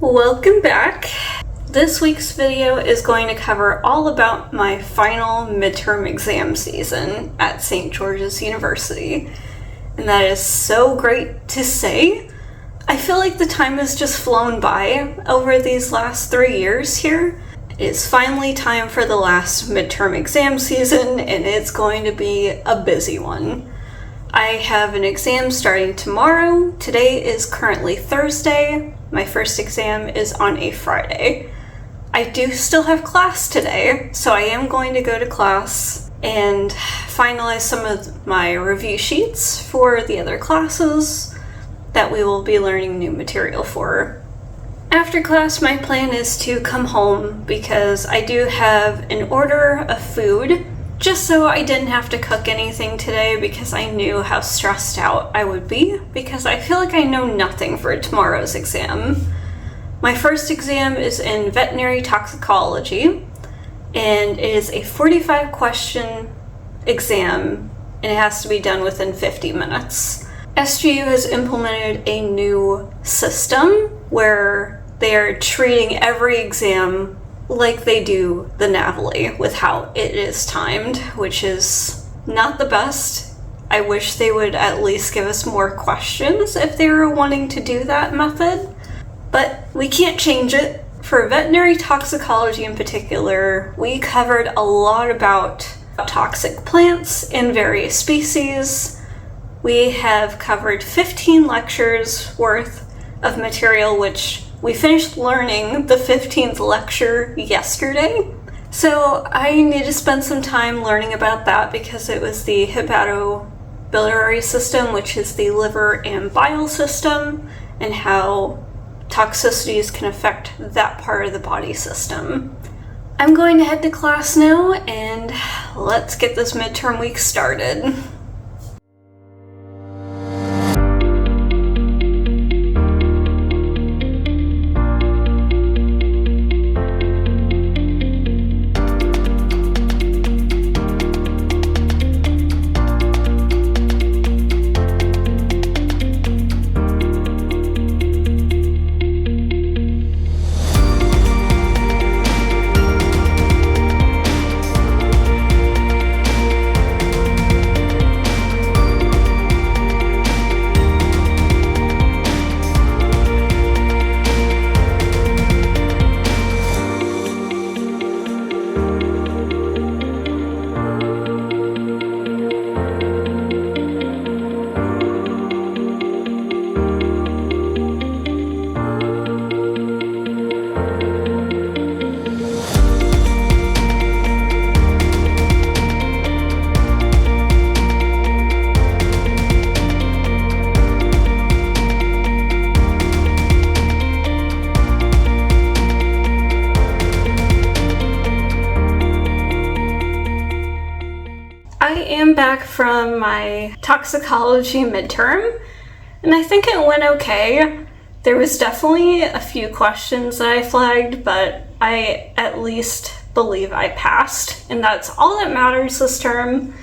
Welcome back. This week's video is going to cover all about my final midterm exam season at St. George's University. And that is so great to say. I feel like the time has just flown by over these last 3 years here. It is finally time for the last midterm exam season, and it's going to be a busy one. I have an exam starting tomorrow. Today is currently Thursday. My first exam is on a Friday. I do still have class today, so I am going to go to class and finalize some of my review sheets for the other classes that we will be learning new material for. After class, my plan is to come home because I do have an order of food, just so I didn't have to cook anything today because I knew how stressed out I would be because I feel like I know nothing for tomorrow's exam. My first exam is in Veterinary Toxicology, and it is a 45 question exam, and it has to be done within 50 minutes. SGU has implemented a new system where they are treating every exam like they do the NAVLE with how it is timed, which is not the best. I wish they would at least give us more questions if they were wanting to do that method, but we can't change it. For veterinary toxicology in particular, we covered a lot about toxic plants and various species. We have covered 15 lectures worth of material, which we finished learning the 15th lecture yesterday. So I need to spend some time learning about that because it was the hepatobiliary system, which is the liver and bile system, and how toxicities can affect that part of the body system. I'm going to head to class now, and let's get this midterm week started. I am back from my toxicology midterm, and I think it went okay. There was definitely a few questions that I flagged, but I at least believe I passed, and that's all that matters this term,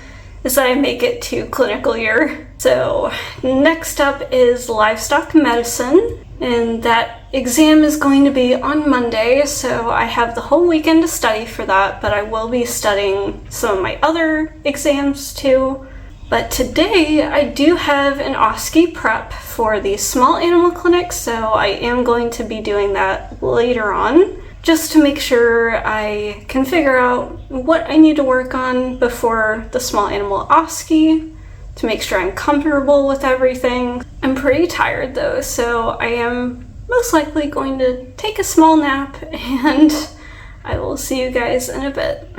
is that I make it to clinical year. So next up is Livestock Medicine, and that exam is going to be on Monday, so I have the whole weekend to study for that, but I will be studying some of my other exams too. But today I do have an OSCE prep for the small animal clinic, so I am going to be doing that later on, just to make sure I can figure out what I need to work on before the small animal OSCE, to make sure I'm comfortable with everything. I'm pretty tired though, so I am most likely going to take a small nap, and I will see you guys in a bit.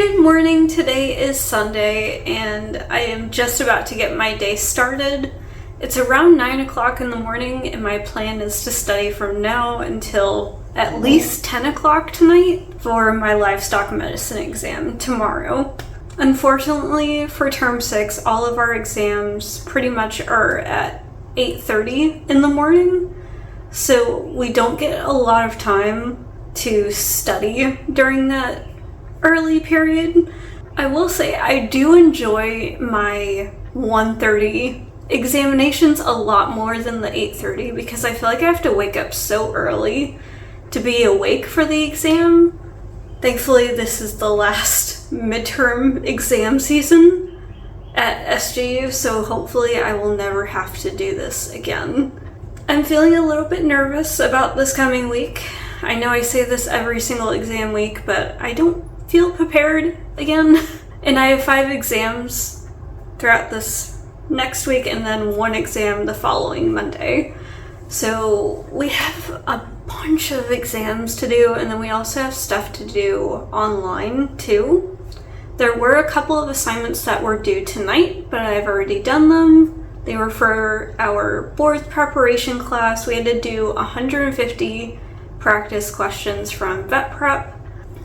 Good morning, today is Sunday and I am just about to get my day started. It's around 9 o'clock in the morning and my plan is to study from now until at least 10 o'clock tonight for my livestock medicine exam tomorrow. Unfortunately, for term 6, all of our exams pretty much are at 8:30 in the morning, so we don't get a lot of time to study during that early period. I will say I do enjoy my 1:30 examinations a lot more than the 8:30 because I feel like I have to wake up so early to be awake for the exam. Thankfully, this is the last midterm exam season at SGU, so hopefully I will never have to do this again. I'm feeling a little bit nervous about this coming week. I know I say this every single exam week, but I don't feel prepared again. And I have 5 exams throughout this next week and then 1 exam the following Monday. So we have a bunch of exams to do, and then we also have stuff to do online too. There were a couple of assignments that were due tonight, but I've already done them. They were for our board preparation class. We had to do 150 practice questions from vet prep.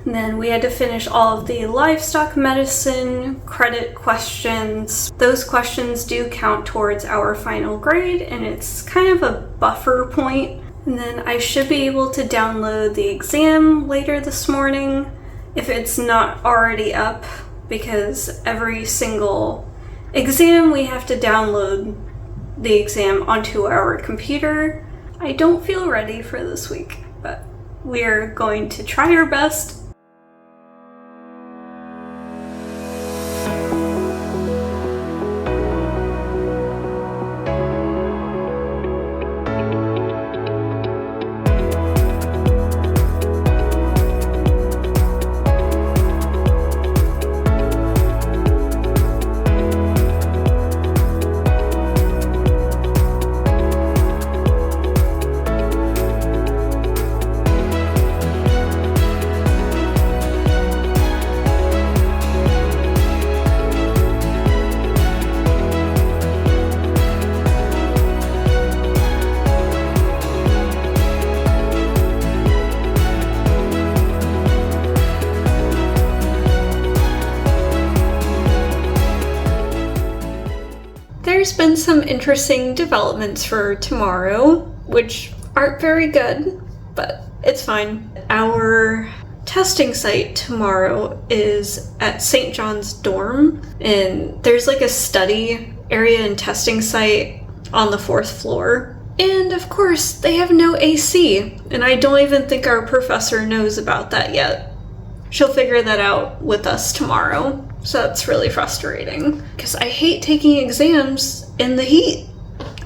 And then we had to finish all of the livestock medicine credit questions. Those questions do count towards our final grade, and it's kind of a buffer point. And then I should be able to download the exam later this morning if it's not already up, because every single exam we have to download the exam onto our computer. I don't feel ready for this week, but we're going to try our best. There's been some interesting developments for tomorrow, which aren't very good, but it's fine. Our testing site tomorrow is at St. John's dorm, and there's like a study area and testing site on the 4th floor. And of course, they have no AC, and I don't even think our professor knows about that yet. She'll figure that out with us tomorrow. So that's really frustrating, because I hate taking exams in the heat.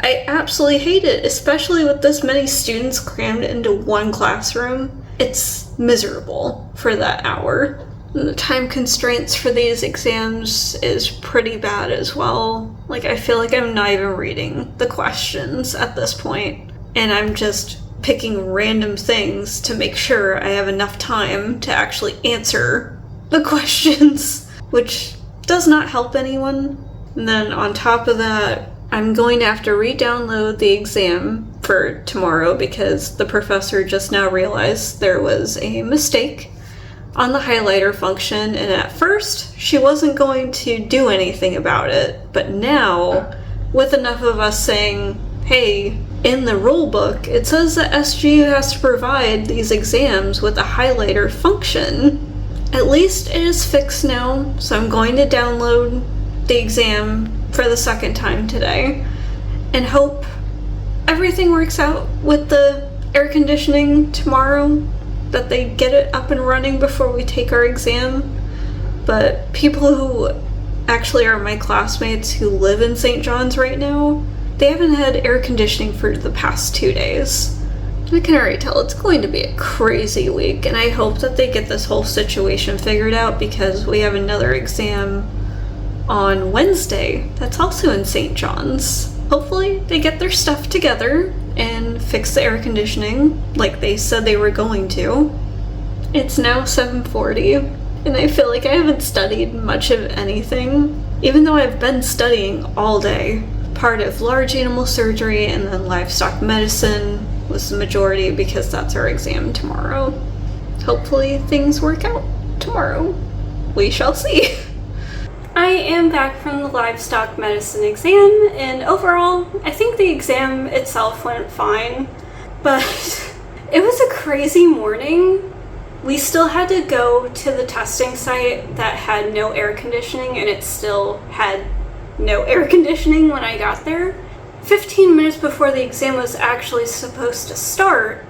I absolutely hate it, especially with this many students crammed into one classroom. It's miserable for that hour. And the time constraints for these exams is pretty bad as well. Like, I feel like I'm not even reading the questions at this point, and I'm just picking random things to make sure I have enough time to actually answer the questions, which does not help anyone. And then on top of that, I'm going to have to re-download the exam for tomorrow because the professor just now realized there was a mistake on the highlighter function, and at first she wasn't going to do anything about it, but now, with enough of us saying, hey, in the rulebook it says that SGU has to provide these exams with a highlighter function, at least it is fixed now, so I'm going to download the exam for the 2nd time today and hope everything works out with the air conditioning tomorrow, that they get it up and running before we take our exam. But people who actually are my classmates who live in St. John's right now, they haven't had air conditioning for the past 2 days. I can already tell it's going to be a crazy week, and I hope that they get this whole situation figured out because we have another exam on Wednesday that's also in St. John's. Hopefully they get their stuff together and fix the air conditioning like they said they were going to. It's now 7:40, and I feel like I haven't studied much of anything, even though I've been studying all day. Part of large animal surgery and then livestock medicine was the majority because that's our exam tomorrow. Hopefully things work out tomorrow. We shall see. I am back from the livestock medicine exam, and overall, I think the exam itself went fine, but it was a crazy morning. We still had to go to the testing site that had no air conditioning, and it still had no air conditioning when I got there. 15 minutes before the exam was actually supposed to start,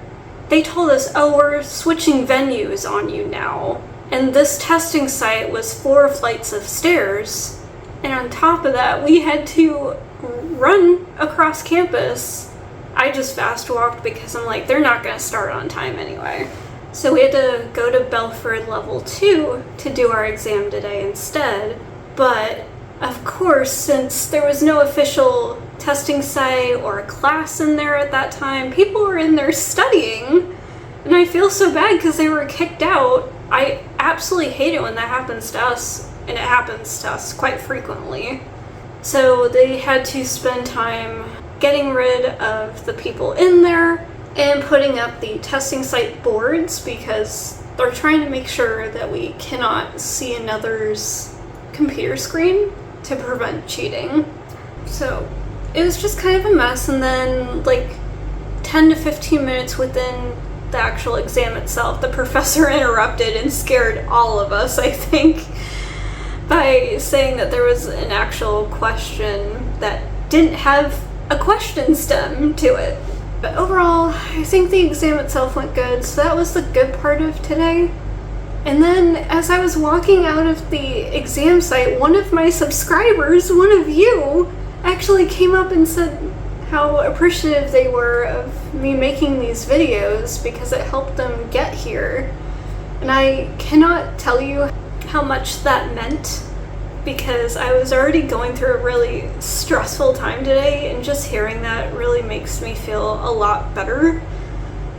they told us, oh, we're switching venues on you now. And this testing site was 4 flights of stairs. And on top of that, we had to run across campus. I just fast walked because I'm like, they're not going to start on time anyway. So we had to go to Belford Level 2 to do our exam today instead. But of course, since there was no official testing site or a class in there at that time, people were in there studying, and I feel so bad because they were kicked out. I absolutely hate it when that happens to us, and it happens to us quite frequently. So they had to spend time getting rid of the people in there and putting up the testing site boards because they're trying to make sure that we cannot see another's computer screen to prevent cheating. So it was just kind of a mess, and then like 10 to 15 minutes within the actual exam itself, the professor interrupted and scared all of us, I think, by saying that there was an actual question that didn't have a question stem to it. But overall, I think the exam itself went good, so that was the good part of today. And then as I was walking out of the exam site, one of my subscribers, one of you, actually came up and said how appreciative they were of me making these videos because it helped them get here. And I cannot tell you how much that meant because I was already going through a really stressful time today, and just hearing that really makes me feel a lot better,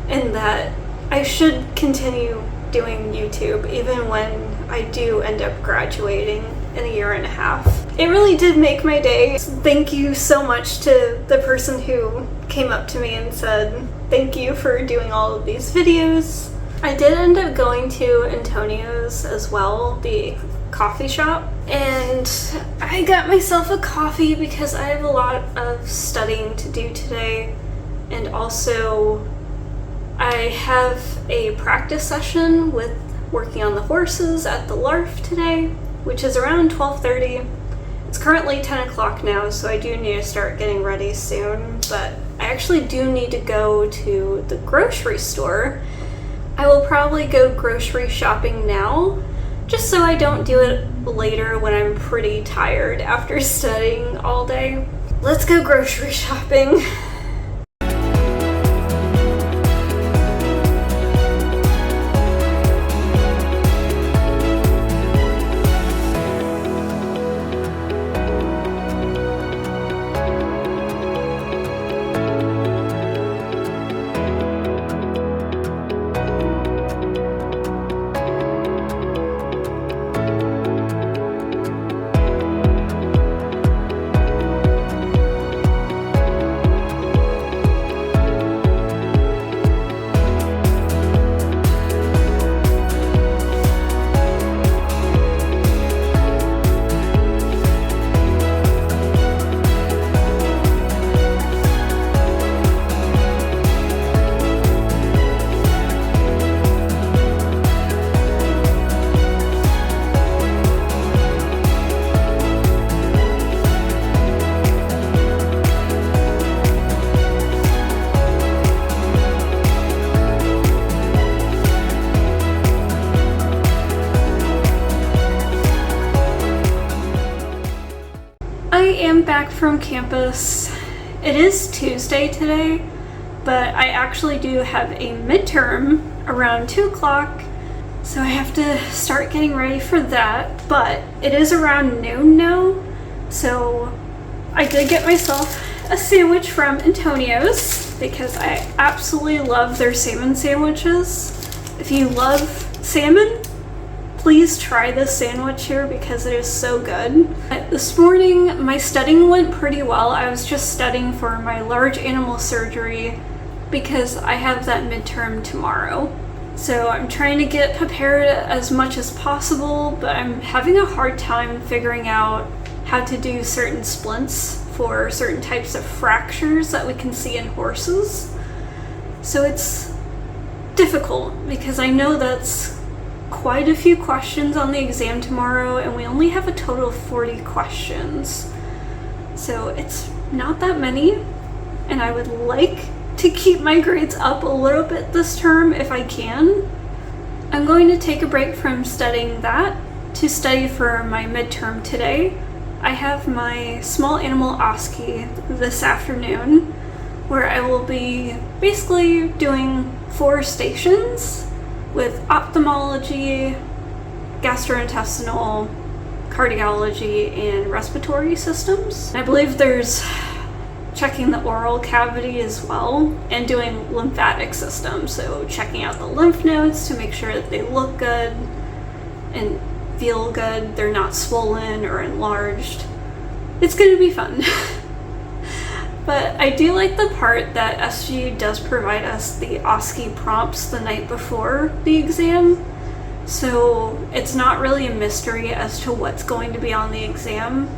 and that I should continue doing YouTube even when I do end up graduating in a year and a half. It really did make my day. Thank you so much to the person who came up to me and said thank you for doing all of these videos. I did end up going to Antonio's as well, the coffee shop, and I got myself a coffee because I have a lot of studying to do today, and also I have a practice session with working on the horses at the LARF today, which is around 12:30. It's currently 10 o'clock now, so I do need to start getting ready soon, but I actually do need to go to the grocery store. I will probably go grocery shopping now, just so I don't do it later when I'm pretty tired after studying all day. Let's go grocery shopping. Back from campus. It is Tuesday today, but I actually do have a midterm around 2 o'clock, so I have to start getting ready for that, but it is around noon now, so I did get myself a sandwich from Antonio's because I absolutely love their salmon sandwiches. If you love salmon, Please try this sandwich here because it is so good. This morning, my studying went pretty well. I was just studying for my large animal surgery because I have that midterm tomorrow. So I'm trying to get prepared as much as possible, but I'm having a hard time figuring out how to do certain splints for certain types of fractures that we can see in horses. So it's difficult because I know that's quite a few questions on the exam tomorrow, and we only have a total of 40 questions. So it's not that many, and I would like to keep my grades up a little bit this term if I can. I'm going to take a break from studying that to study for my midterm today. I have my small animal OSCE this afternoon, where I will be basically doing 4 stations with ophthalmology, gastrointestinal, cardiology, and respiratory systems. I believe there's checking the oral cavity as well, and doing lymphatic system, so checking out the lymph nodes to make sure that they look good and feel good, they're not swollen or enlarged. It's gonna be fun. But I do like the part that SGU does provide us the OSCE prompts the night before the exam, so it's not really a mystery as to what's going to be on the exam,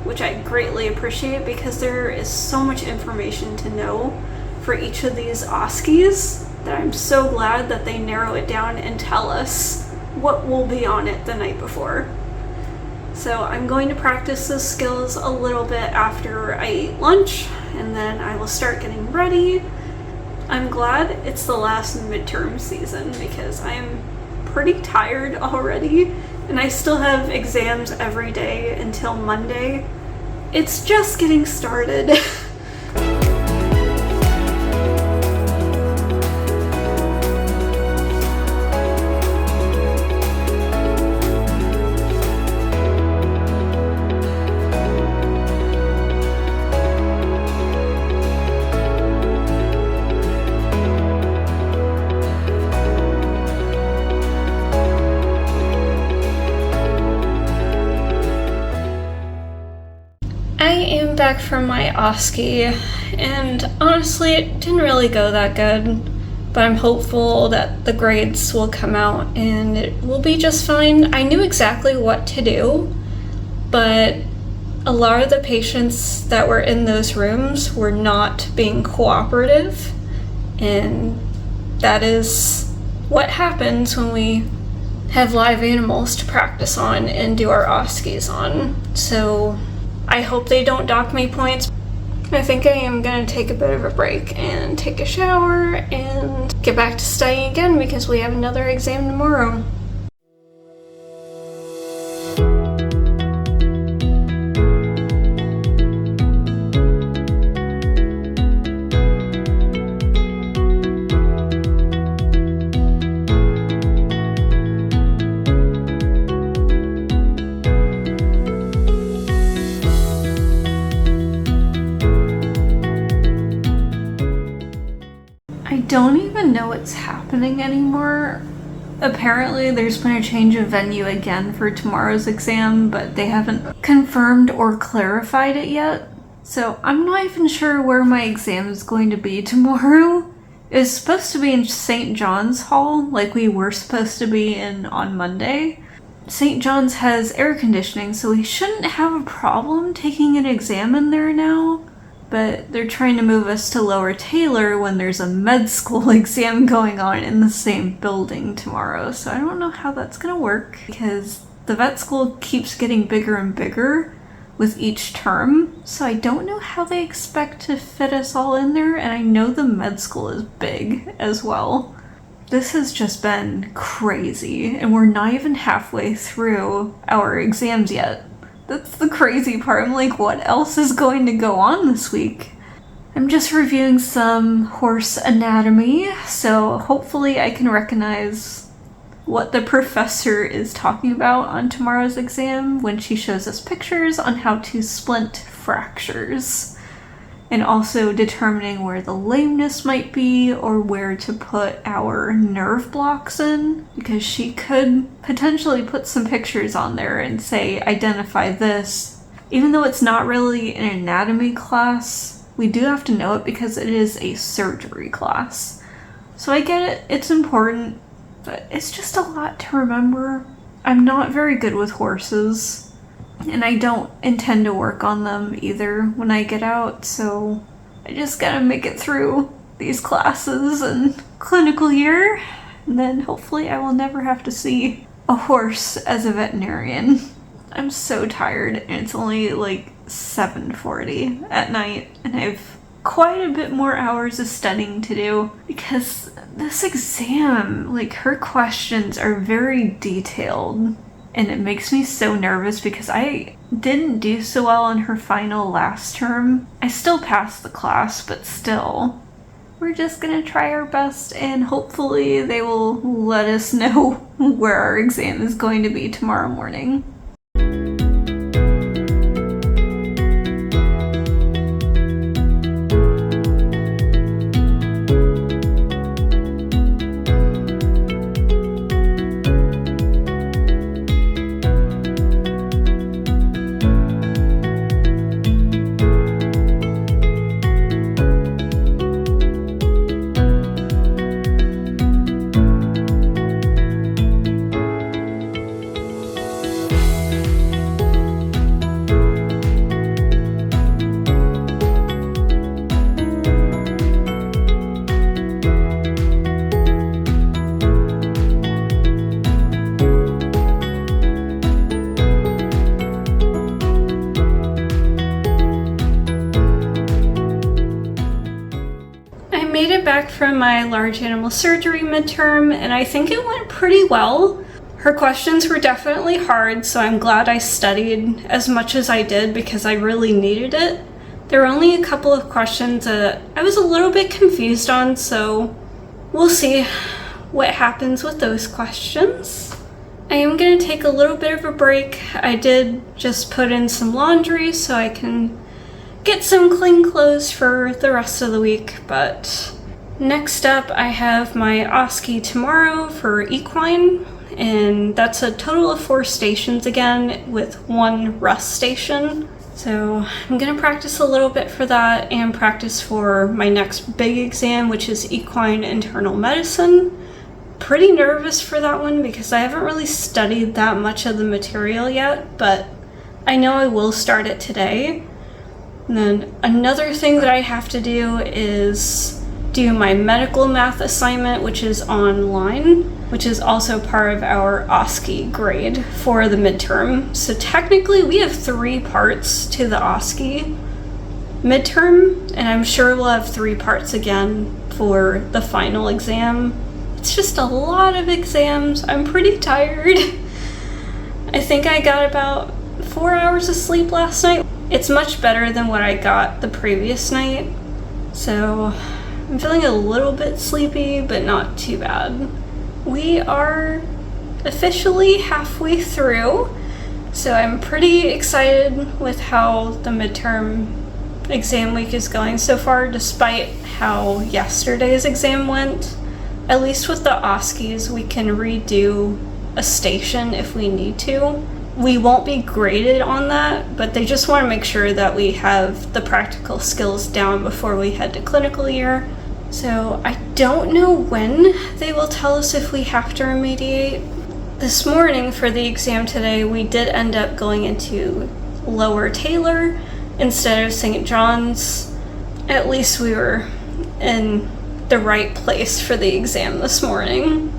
which I greatly appreciate because there is so much information to know for each of these OSCEs that I'm so glad that they narrow it down and tell us what will be on it the night before. So I'm going to practice those skills a little bit after I eat lunch, and then I will start getting ready. I'm glad it's the last midterm season because I am pretty tired already, and I still have exams every day until Monday. It's just getting started. I am back from my OSCE, and honestly it didn't really go that good, but I'm hopeful that the grades will come out and it will be just fine. I knew exactly what to do, but a lot of the patients that were in those rooms were not being cooperative, and that is what happens when we have live animals to practice on and do our OSCEs on. So I hope they don't dock me points. I think I am going to take a bit of a break and take a shower and get back to studying again because we have another exam tomorrow. I don't even know what's happening anymore. Apparently there's been a change of venue again for tomorrow's exam, but they haven't confirmed or clarified it yet. So I'm not even sure where my exam is going to be tomorrow. It was supposed to be in St. John's Hall, like we were supposed to be in on Monday. St. John's has air conditioning, so we shouldn't have a problem taking an exam in there now. But they're trying to move us to Lower Taylor when there's a med school exam going on in the same building tomorrow. So I don't know how that's gonna work because the vet school keeps getting bigger and bigger with each term. So I don't know how they expect to fit us all in there, and I know the med school is big as well. This has just been crazy, and we're not even halfway through our exams yet. That's the crazy part. I'm like, what else is going to go on this week? I'm just reviewing some horse anatomy, so hopefully I can recognize what the professor is talking about on tomorrow's exam when she shows us pictures on how to splint fractures. and also determining where the lameness might be or where to put our nerve blocks in, because she could potentially put some pictures on there and say, identify this. Even though it's not really an anatomy class, we do have to know it because it is a surgery class. So I get it, it's important, but it's just a lot to remember. I'm not very good with horses, and I don't intend to work on them either when I get out, so I just gotta make it through these classes and clinical year, and then hopefully I will never have to see a horse as a veterinarian. I'm so tired, and it's only like 7:40 at night, and I've quite a bit more hours of studying to do because this exam, like, her questions are very detailed, and it makes me so nervous because I didn't do so well on her final last term. I still passed the class, but still, we're just gonna try our best, and hopefully they will let us know where our exam is going to be tomorrow morning. Made it back from my large animal surgery midterm, and I think it went pretty well. Her questions were definitely hard, so I'm glad I studied as much as I did because I really needed it. There were only a couple of questions that I was a little bit confused on, so we'll see what happens with those questions. I am going to take a little bit of a break. I did just put in some laundry so I can get some clean clothes for the rest of the week, but next up I have my OSCE tomorrow for equine, and that's a total of 4 stations again with 1 rest station. So I'm gonna practice a little bit for that and practice for my next big exam, which is Equine Internal Medicine. Pretty nervous for that one because I haven't really studied that much of the material yet, but I know I will start it today. And then another thing that I have to do is do my medical math assignment, which is online, which is also part of our OSCE grade for the midterm. So technically we have 3 parts to the OSCE midterm, and I'm sure we'll have 3 parts again for the final exam. It's just a lot of exams. I'm pretty tired. I think I got about 4 hours of sleep last night. It's much better than what I got the previous night, so I'm feeling a little bit sleepy, but not too bad. We are officially halfway through, so I'm pretty excited with how the midterm exam week is going so far, despite how yesterday's exam went. At least with the OSCEs, we can redo a station if we need to. We won't be graded on that, but they just want to make sure that we have the practical skills down before we head to clinical year. So I don't know when they will tell us if we have to remediate. This morning for the exam today, we did end up going into Lower Taylor instead of St. John's. At least we were in the right place for the exam this morning.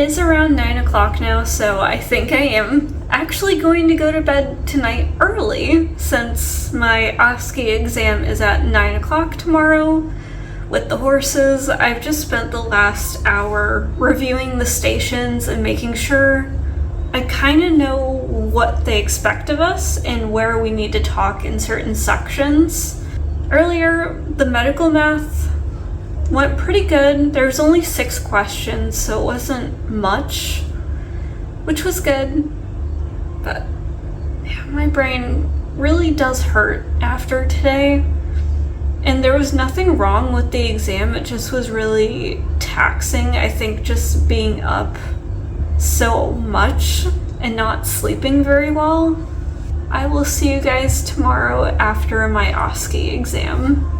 is around 9 o'clock now, so I think I am actually going to go to bed tonight early since my OSCE exam is at 9 o'clock tomorrow. With the horses, I've just spent the last hour reviewing the stations and making sure I kind of know what they expect of us and where we need to talk in certain sections. Earlier, the medical math went pretty good. There was only 6 questions, so it wasn't much, which was good. But yeah, my brain really does hurt after today. And there was nothing wrong with the exam, it just was really taxing. I think just being up so much and not sleeping very well. I will see you guys tomorrow after my OSCE exam.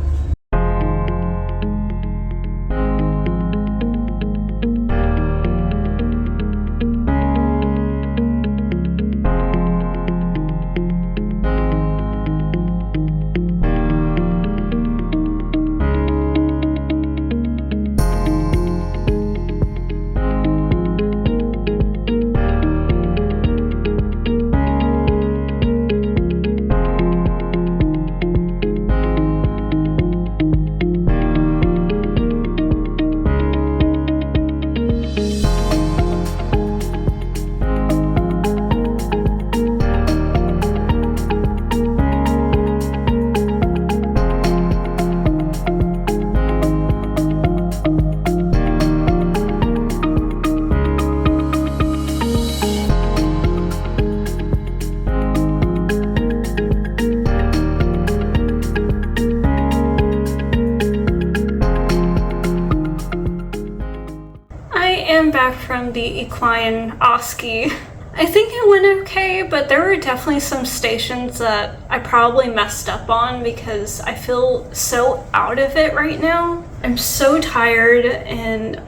Back from the equine OSCE. I think it went okay, but there were definitely some stations that I probably messed up on because I feel so out of it right now. I'm so tired and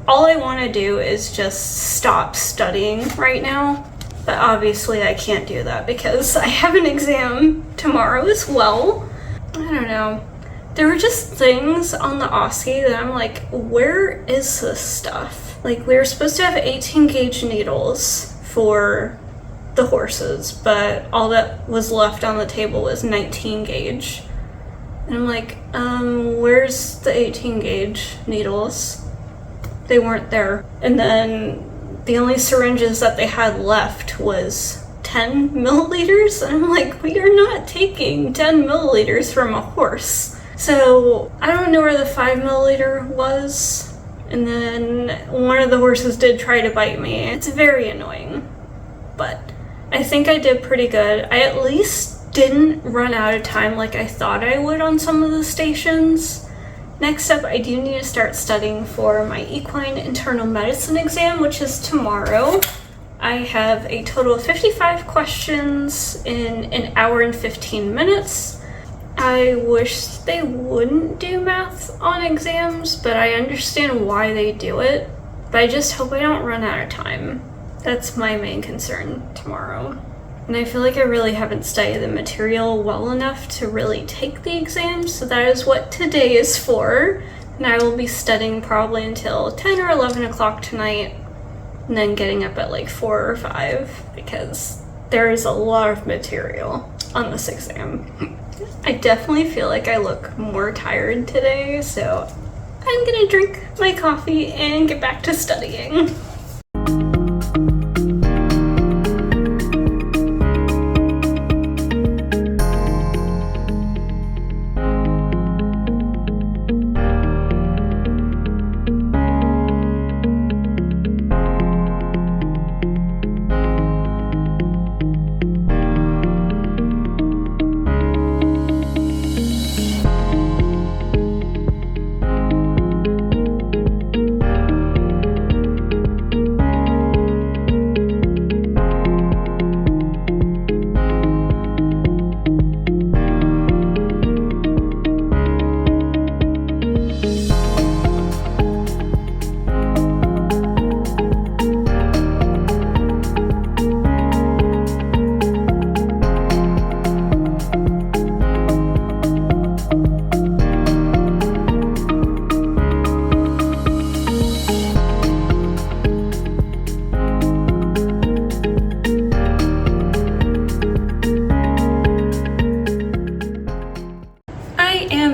all I want to do is just stop studying right now. But obviously I can't do that because I have an exam tomorrow as well. I don't know. There were just things on the OSCE that I'm like, where is this stuff? Like, we were supposed to have 18 gauge needles for the horses, but all that was left on the table was 19 gauge. And I'm like, where's the 18 gauge needles? They weren't there. And then the only syringes that they had left was 10 milliliters. And I'm like, we are not taking 10 milliliters from a horse. So I don't know where the 5 milliliter was. And then one of the horses did try to bite me. It's very annoying, but I think I did pretty good. I at least didn't run out of time like I thought I would on some of the stations. Next up, I do need to start studying for my Equine Internal Medicine exam, which is tomorrow. I have a total of 55 questions in an hour and 15 minutes. I wish they wouldn't do math on exams, but I understand why they do it. But I just hope I don't run out of time. That's my main concern tomorrow. And I feel like I really haven't studied the material well enough to really take the exam, so that is what today is for. And I will be studying probably until 10 or 11 o'clock tonight, and then getting up at like 4 or 5, because there is a lot of material on this exam. I definitely feel like I look more tired today, so I'm gonna drink my coffee and get back to studying.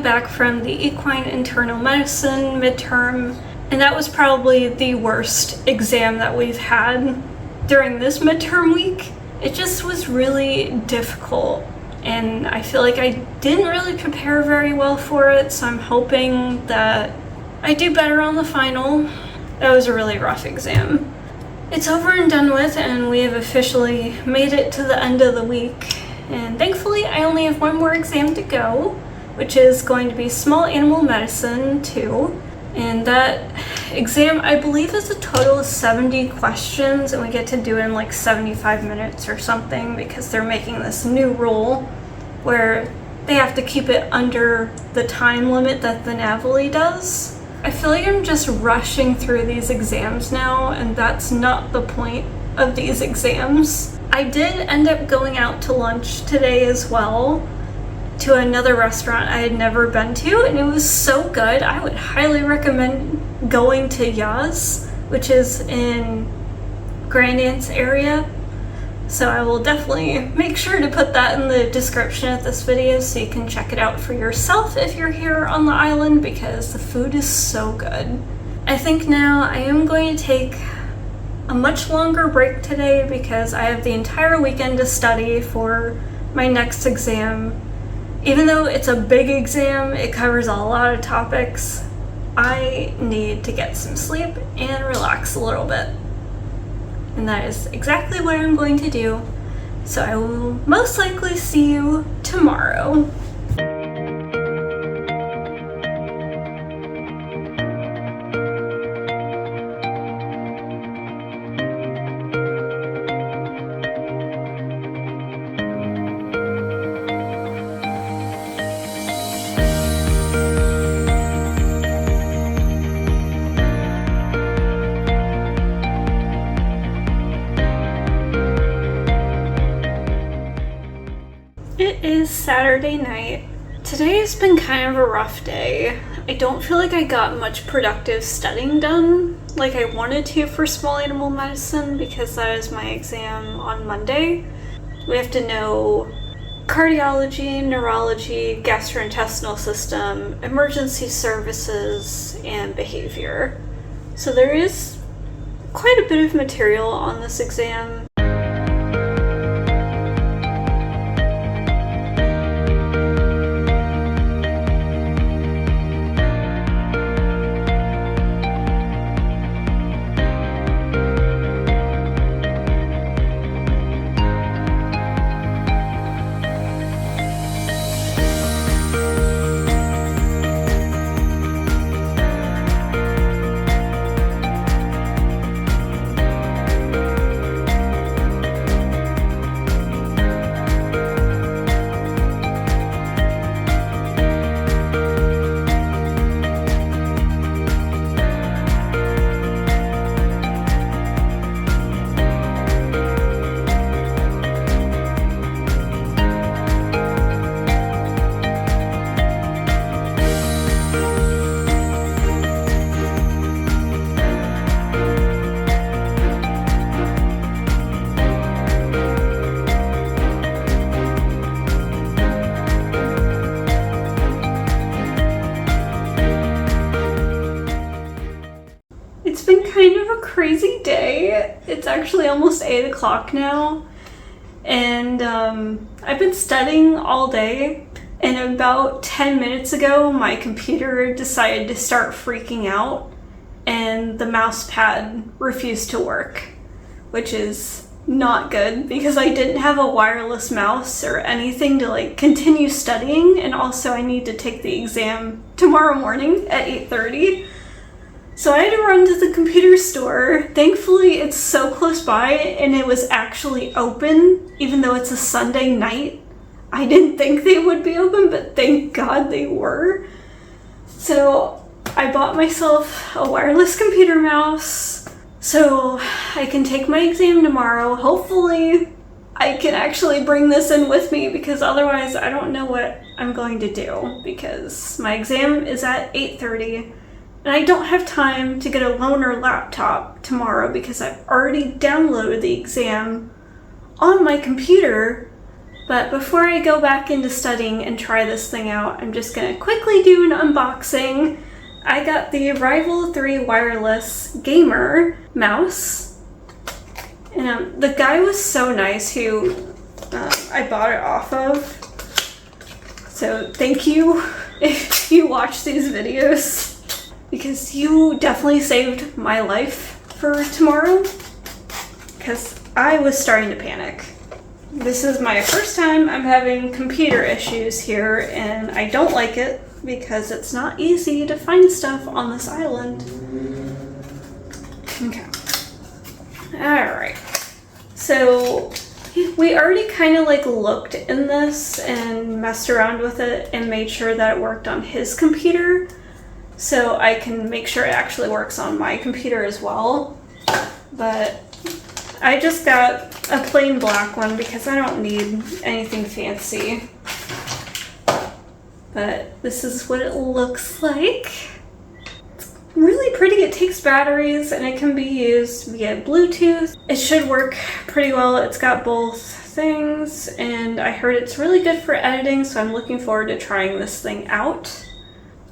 back from the Equine Internal Medicine midterm, and that was probably the worst exam that we've had during this midterm week. It just was really difficult, and I feel like I didn't really prepare very well for it, so I'm hoping that I do better on the final. That was a really rough exam. It's over and done with, and we have officially made it to the end of the week. And thankfully, I only have one more exam to go, which is going to be Small Animal Medicine II. And that exam, I believe, is a total of 70 questions, and we get to do it in like 75 minutes or something, because they're making this new rule where they have to keep it under the time limit that the NAVLE does. I feel like I'm just rushing through these exams now, and that's not the point of these exams. I did end up going out to lunch today as well, to another restaurant I had never been to, and it was so good. I would highly recommend going to Yaz, which is in Grand Anse area. So I will definitely make sure to put that in the description of this video so you can check it out for yourself if you're here on the island, because the food is so good. I think now I am going to take a much longer break today because I have the entire weekend to study for my next exam. Even though it's a big exam, it covers a lot of topics, I need to get some sleep and relax a little bit. And that is exactly what I'm going to do. So I will most likely see you tomorrow. It is Saturday night. Today has been kind of a rough day. I don't feel like I got much productive studying done like I wanted to for small animal medicine, because that is my exam on Monday. We have to know cardiology, neurology, gastrointestinal system, emergency services, and behavior. So there is quite a bit of material on this exam. It's been kind of a crazy day. It's actually almost 8 o'clock now, and I've been studying all day, and about 10 minutes ago my computer decided to start freaking out and the mouse pad refused to work, which is not good because I didn't have a wireless mouse or anything to like continue studying, and also I need to take the exam tomorrow morning at 8:30. So I had to run to the computer store. Thankfully, it's so close by and it was actually open, even though it's a Sunday night. I didn't think they would be open, but thank God they were. So I bought myself a wireless computer mouse so I can take my exam tomorrow. Hopefully, I can actually bring this in with me, because otherwise I don't know what I'm going to do, because my exam is at 8:30. And I don't have time to get a loaner laptop tomorrow because I've already downloaded the exam on my computer But before I go back into studying and try this thing out, I'm just gonna quickly do an unboxing. I got the Rival 3 wireless gamer mouse. And the guy was so nice who I bought it off of. So thank you if you watch these videos, because you definitely saved my life for tomorrow, because I was starting to panic. This is my first time I'm having computer issues here, and I don't like it because it's not easy to find stuff on this island. Okay. Alright. So we already kind of like looked in this and messed around with it and made sure that it worked on his computer, so I can make sure it actually works on my computer as well. But I just got a plain black one because I don't need anything fancy. But this is what it looks like. It's really pretty. It takes batteries and it can be used via Bluetooth. It should work pretty well. It's got both things, and I heard it's really good for editing, so I'm looking forward to trying this thing out.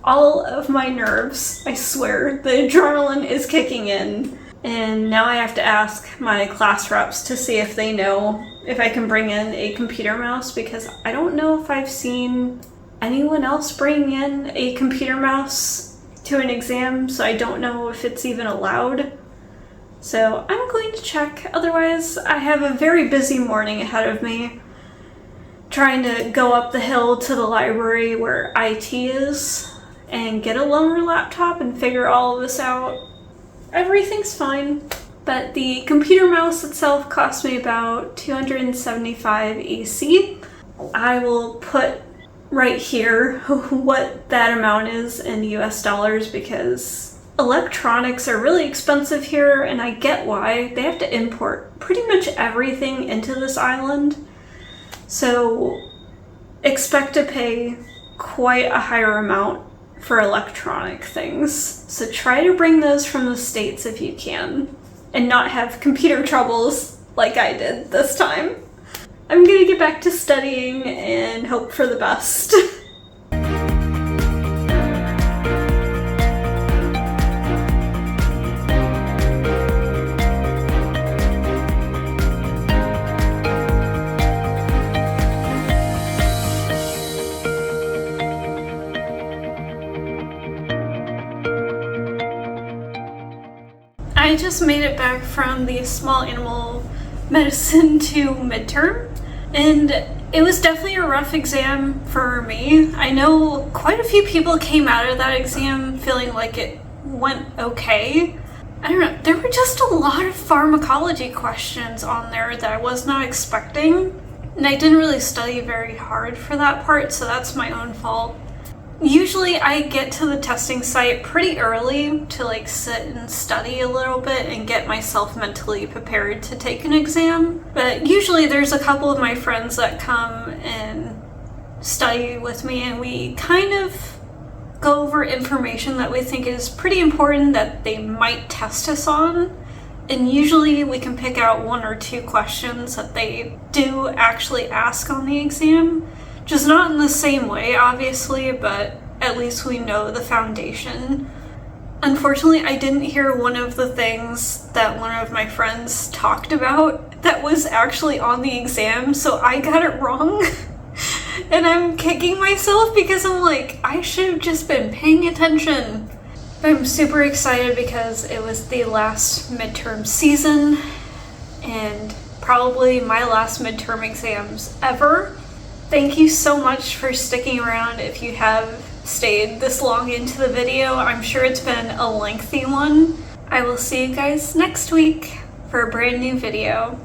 All of my nerves, I swear, the adrenaline is kicking in. And now I have to ask my class reps to see if they know if I can bring in a computer mouse, because I don't know if I've seen anyone else bring in a computer mouse to an exam, so I don't know if it's even allowed. So I'm going to check. Otherwise, I have a very busy morning ahead of me, trying to go up the hill to the library where IT is and get a loaner laptop and figure all of this out. Everything's fine, but the computer mouse itself cost me about $275 EC. I will put right here what that amount is in US dollars, because electronics are really expensive here, and I get why. They have to import pretty much everything into this island, so expect to pay quite a higher amount for electronic things. So try to bring those from the States if you can, and not have computer troubles like I did this time. I'm gonna get back to studying and hope for the best. I just made it back from the Small Animal Medicine II midterm, and it was definitely a rough exam for me. I know quite a few people came out of that exam feeling like it went okay. I don't know, there were just a lot of pharmacology questions on there that I was not expecting, and I didn't really study very hard for that part, so that's my own fault. Usually I get to the testing site pretty early to like sit and study a little bit and get myself mentally prepared to take an exam. But usually there's a couple of my friends that come and study with me, and we kind of go over information that we think is pretty important that they might test us on. And usually we can pick out 1 or 2 questions that they do actually ask on the exam. Just not in the same way, obviously, but at least we know the foundation. Unfortunately, I didn't hear one of the things that one of my friends talked about that was actually on the exam, so I got it wrong. And I'm kicking myself because I'm like, I should have just been paying attention. But I'm super excited because it was the last midterm season, and probably my last midterm exams ever. Thank you so much for sticking around if you have stayed this long into the video. I'm sure it's been a lengthy one. I will see you guys next week for a brand new video.